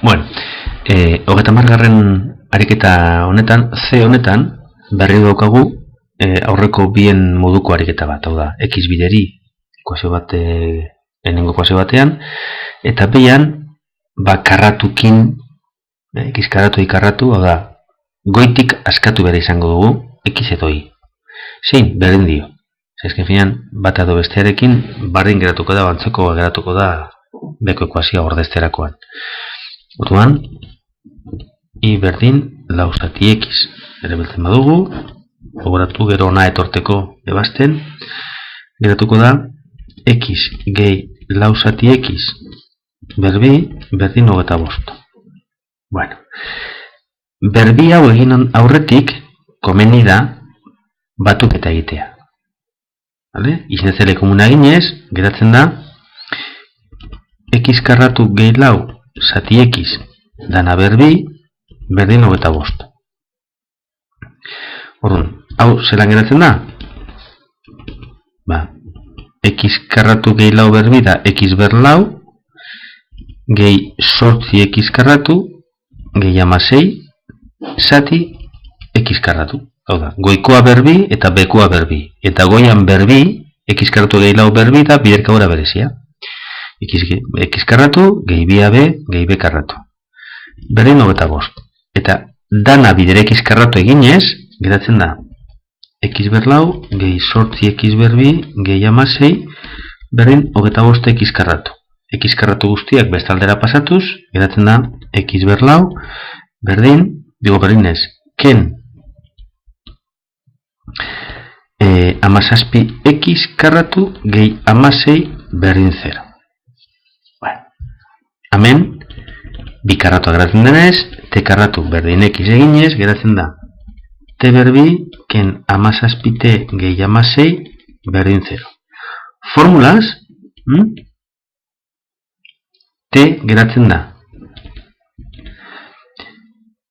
Bueno, 30. ariketa honetan, C honetan, berri daukagu aurreko bien moduko ariketa bat, hau da, x bideri, lehenengo ekuazio batean, eta behan, karratukin, x karratu, y karratu, hau da, goitik askatu bere izango dugu, x edo y. Zein, berdin dio. Ezken finean, bat edo bestearekin, bardin geratuko da, bantzeko geratuko da, beko ekuazioa ordezterakoan. Orduan, y berdin lau zati x. Erabiltzen badugu, gogoratu gero ona etorteko ebasten, geratuko da, x gehi lau zati x berbi berdin 25. Bueno, berbi hau egin aurretik, komeni da, batuketa egitea. Izenetzele komuna eginez, geratzen da, x karratu gehi lau zati x dana berbi berdin 25. Orduan, hau zelan geratzen da? X karratu gehi lau berbi da x ber lau, gehi sortzi x karratu, gehi amasei, zati x karratu. Hau da, goikoa berbi eta bekoa berbi. Eta goian berbi, x karratu gehi lau berbi da biderka gora berezia. X karratu, gehi bi ab, gehi b karratu. Berdin 25. Eta dana bidere x karratu eginez, geratzen da, x ber lau, gehi sortzi x berbi, gehi amasei, berdin 25 x karratu. X karratu guztiak bestaldera pasatuz, geratzen da, x ber lau, berdin, berdinez, ken, amazazpi x karratu, gehi amasei, berdin 0. Bueno, hemen, bi karratu geratzen denez, t karratu berdin x eginez, geratzen da, t berbi, ken amazazpi t gehi amasei, berdin 0. Formulaz, t geratzen da,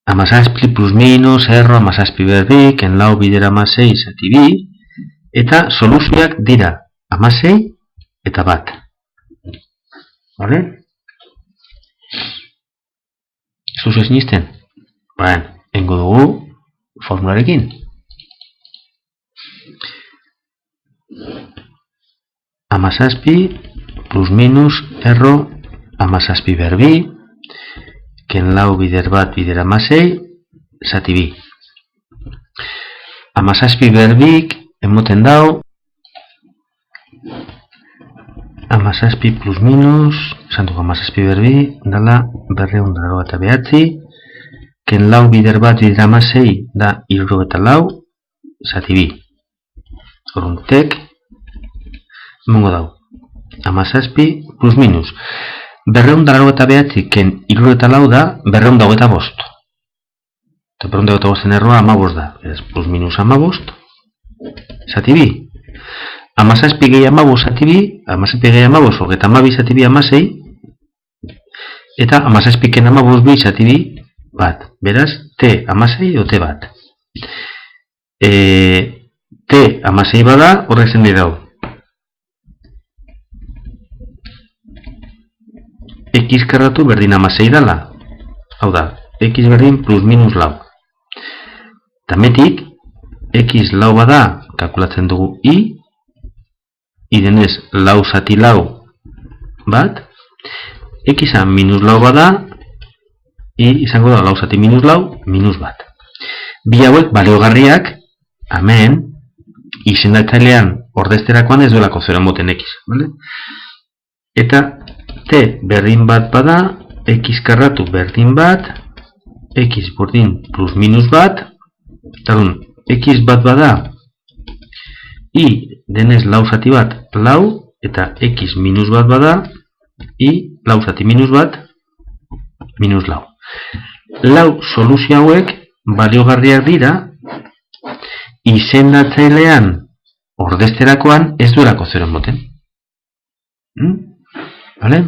amazazpi plus minus, erro, amazazpi berbi, ken lau bider amasei, zati bi, eta soluzioak dira, amasei eta bat. Vale? Zuz ez nizten? Engo dugu formularekin. Amazazpi plus minus, erro, amazazpi berbi, ken lau bider bat bider amasei, zati bi. Amazazpi berbik emoten dau, amazazpi plus minus, santuko amazazpi berbi, dala berreun daro eta behatzi, ken lau bider bat bider amasei da irro eta lau, zati bi. Oruntek, mongo dau, amazazpi plus minus. Berreun daro eta behatzi, ken irro eta lau da, berreun dago eta bost. Eta berreun dago eta bosten erroa amabost da. Ez, plus minus amabost, zati bi. Amazazpi gehi amabost zati bi, amazazpi gehi amabost, ogeta amabi zati bi amasei, eta amazazpi ken amabost bi zati bi, bat. Beraz, t amasei o t bat. T amasei bada, horrek zen dira. X karratu berdin amasei dala. Hau da, x berdin plus minus lau. Tametik, x lau bada, kalkulatzen dugu i denez lau zati lau bat, x minus lau bada, i izango da lau zati minus lau, minus bat. Bi hauek baliogarriak, hemen, izendatzailean ordezterakoan ez duelako zero moten x. Vale? Eta t berdin bat bada, x karratu berdin bat, x berdin plus minus bat, talun, x bat bada, i denez lau zati bat lau, eta x minus bat bada, i lau zati minus bat, minus lau. Lau soluzio hauek baliogarriak dira, izendatzailean ordezterakoan ez duelako zero moten. Vale?